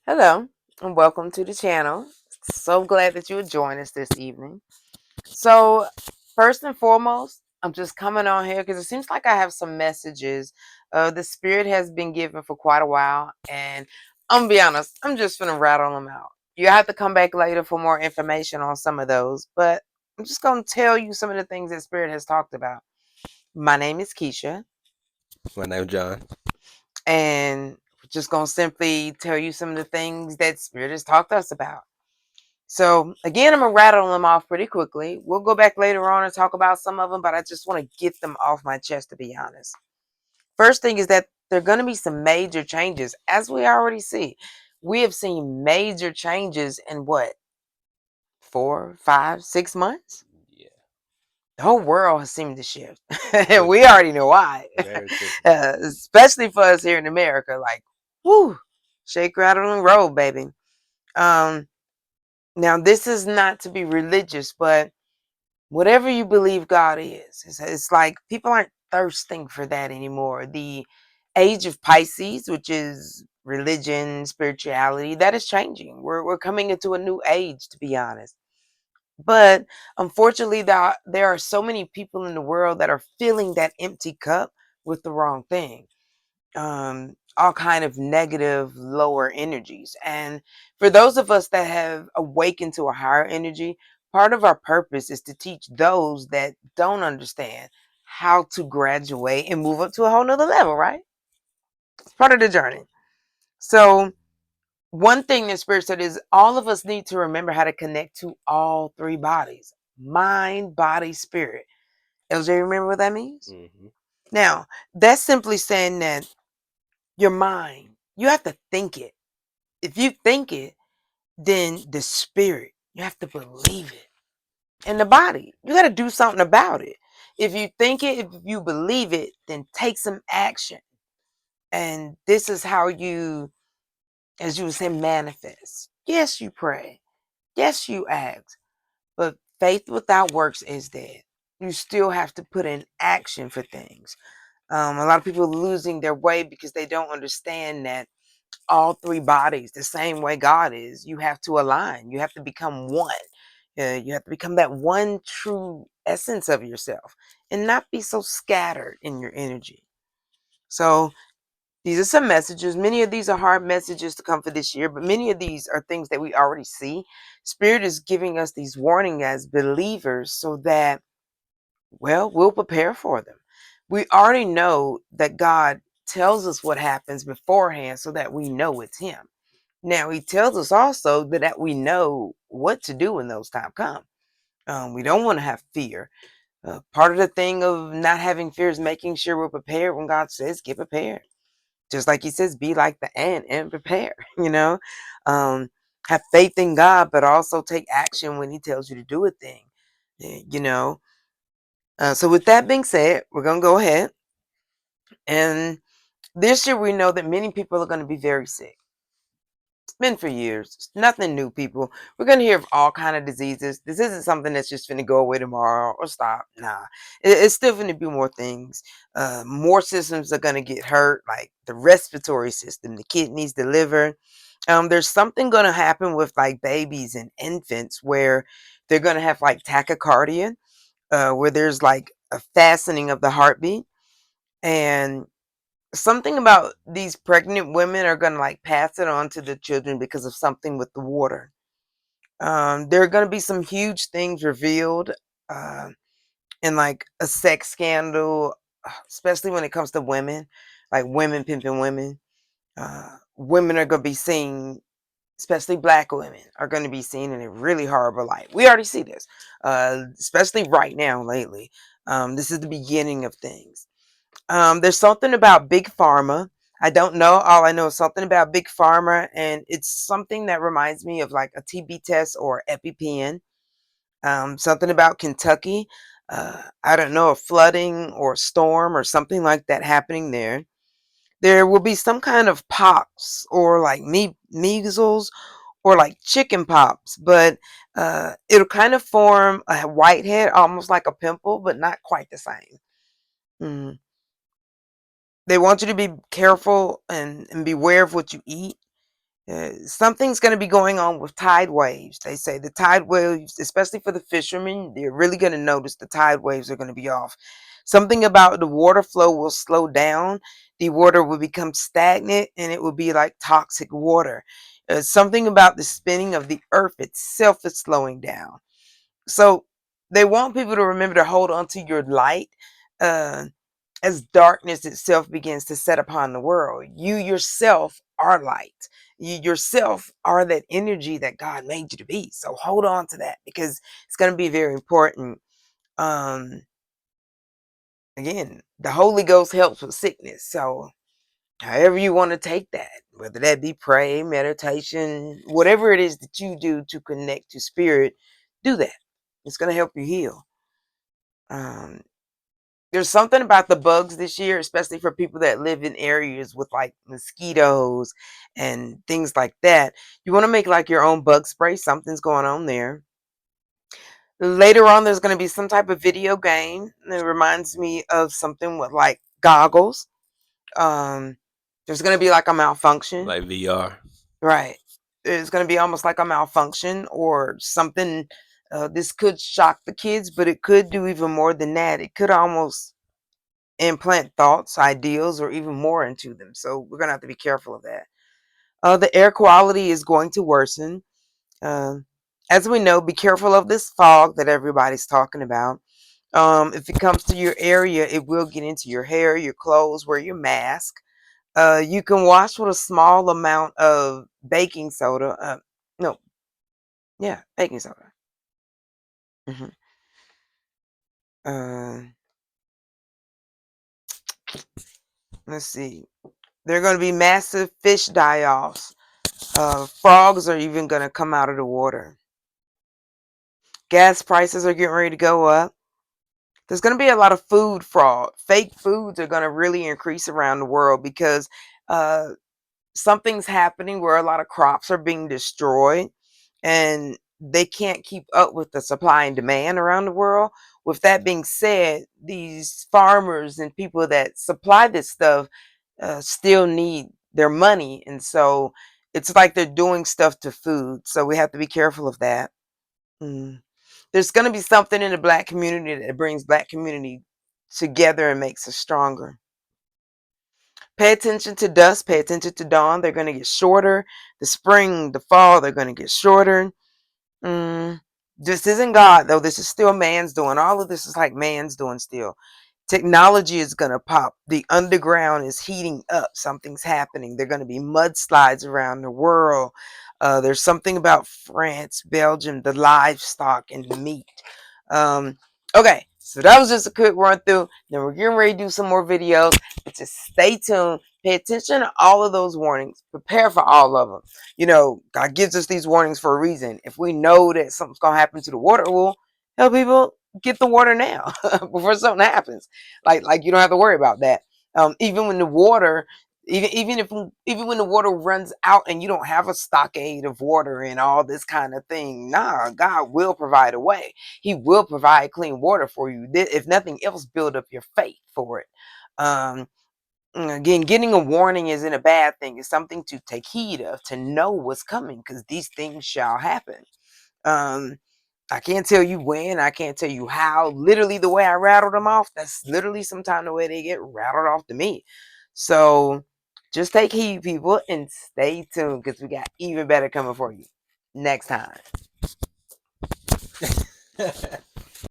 Hello and welcome to the channel. So glad that you would join us this evening. So, first and foremost, I'm just coming on here because it seems like I have some messages the Spirit has been given for quite a while, and I'm gonna be honest, I'm just gonna rattle them out. You have to come back later for more information on some of those, but I'm just gonna tell you some of the things that Spirit has talked about. My name is Keisha, My name's John. and we're just gonna simply tell you some of the things that Spirit has talked to us about. So again, I'm gonna rattle them off pretty quickly. We'll go back later on and talk about some of them, but I just want to get them off my chest to be honest. First thing is that there are going to be some major changes, as we already see. We have seen major changes in what, 4, 5, 6 months? Yeah, The whole world has seemed to shift. We quickly, already know why, very quickly. especially for us here in America. Like, whoo, shake, rattle, and roll, baby. Um, Now, this is not to be religious, but whatever you believe God is, it's like people aren't thirsting for that anymore. The age of Pisces, which is religion, spirituality, that is changing. We're coming into a new age, to be honest. But unfortunately, there are so many people in the world that are filling that empty cup with the wrong thing. All kind of negative lower energies, and for those of us that have awakened to a higher energy, part of our purpose is to teach those that don't understand how to graduate and move up to a whole nother level, right? It's part of the journey. So one thing that Spirit said is all of us need to remember how to connect to all three bodies: mind, body, spirit. LJ, remember what that means? Hmm. Now, that's simply saying that your mind, you have to think it. If you think it, then the spirit, you have to believe it. And the body, you got to do something about it. If you think it, if you believe it, then take some action. And this is how you, as you would say, manifest. Yes, you pray. Yes, you ask. But faith without works is dead. You still have to put in action for things. A lot of people are losing their way because they don't understand that all three bodies the same way God is. You have to align. You have to become one. You have to become that one true essence of yourself and not be so scattered in your energy. So these are some messages. Many of these are hard messages to come for this year, but many of these are things that we already see. Spirit is giving us these warning as believers so that, well, we'll prepare for them. We already know that God tells us what happens beforehand so that we know it's Him. Now he tells us also that we know what to do when those times come. We don't want to have fear. Part of the thing of not having fear is making sure we're prepared when God says, get prepared. Just like He says, be like the ant and prepare, you know? Um, have faith in God, but also take action when He tells you to do a thing, you know? So, with that being said, we're going to go ahead. And this year, we know that many people are going to be very sick. Been for years. It's nothing new, people. We're gonna hear of all kind of diseases. This isn't something that's just gonna go away tomorrow or stop. Nah, it's still gonna be more things. More systems are gonna get hurt, like the respiratory system, the kidneys, the liver. There's something gonna happen with like babies and infants where they're gonna have like tachycardia, where there's like a fastening of the heartbeat, and something about these pregnant women are going to like pass it on to the children because of something with the water. There are going to be some huge things revealed uh, in like a sex scandal, especially when it comes to women, like women pimping women. Women are going to be seen, especially black women, are going to be seen in a really horrible light. We already see this, especially right now, lately. This is the beginning of things. There's something about big pharma. I don't know. All I know is something about big pharma, and it's something that reminds me of like a TB test or EpiPen. Something about Kentucky. I don't know, a flooding or storm or something like that happening there. There will be some kind of pox or like measles or like chicken pox, but it'll kind of form a whitehead, almost like a pimple, but not quite the same. Mm. They want you to be careful and beware of what you eat. Something's going to be going on with tide waves. They say the tide waves, especially for the fishermen, they're really going to notice the tide waves are going to be off. Something about the water flow will slow down. The water will become stagnant and it will be like toxic water. Something about the spinning of the earth itself is slowing down. So they want people to remember to hold on to your light. Uh, as darkness itself begins to set upon the world. You yourself are light. You yourself are that energy that God made you to be. So hold on to that because it's going to be very important. Um, Again, the Holy Ghost helps with sickness. So however you want to take that, whether that be pray, meditation, whatever it is that you do to connect to spirit, do that. It's going to help you heal. Um, There's something about the bugs this year, especially for people that live in areas with like mosquitoes and things like that. You want to make like your own bug spray. Something's going on there. Later on, there's going to be some type of video game. It reminds me of something with like goggles. Um, there's going to be like a malfunction. Like VR. Right. It's going to be almost like a malfunction or something. This could shock the kids, but it could do even more than that. It could almost implant thoughts, ideals, or even more into them. So we're going to have to be careful of that. The air quality is going to worsen. Uh, as we know, be careful of this fog that everybody's talking about. If it comes to your area, it will get into your hair, your clothes, wear your mask. You can wash with a small amount of baking soda. No, yeah, baking soda. hmm Uh, let's see. There are going to be massive fish die-offs. Frogs are even going to come out of the water. Gas prices are getting ready to go up. There's going to be a lot of food fraud. Fake foods are going to really increase around the world because uh, something's happening where a lot of crops are being destroyed and they can't keep up with the supply and demand around the world. With that being said, these farmers and people that supply this stuff still need their money. And so it's like they're doing stuff to food. So we have to be careful of that. Mm. There's going to be something in the black community that brings black community together and makes us stronger. Pay attention to dusk, pay attention to dawn. They're going to get shorter. The spring, the fall, they're going to get shorter. Mm. This isn't God, though. This is still man's doing. All of this is like man's doing still. Technology is going to pop. The underground is heating up. Something's happening. There are going to be mudslides around the world. There's something about France, Belgium, the livestock and the meat. Okay, so that was just a quick run through. Then we're getting ready to do some more videos. But just stay tuned. Pay attention to all of those warnings. Prepare for all of them. You know, God gives us these warnings for a reason. If we know that something's going to happen to the water, we'll help people get the water now before something happens. Like you don't have to worry about that. Even when the water, even when the water runs out and you don't have a stockade of water and all this kind of thing, nah, God will provide a way. He will provide clean water for you. If nothing else, build up your faith for it. Um, Again, getting a warning isn't a bad thing. It's something to take heed of, to know what's coming, because these things shall happen. Um, I can't tell you when, I can't tell you how. Literally, the way I rattled them off, that's literally sometimes the way they get rattled off to me. So just take heed, people, and stay tuned because we got even better coming for you next time.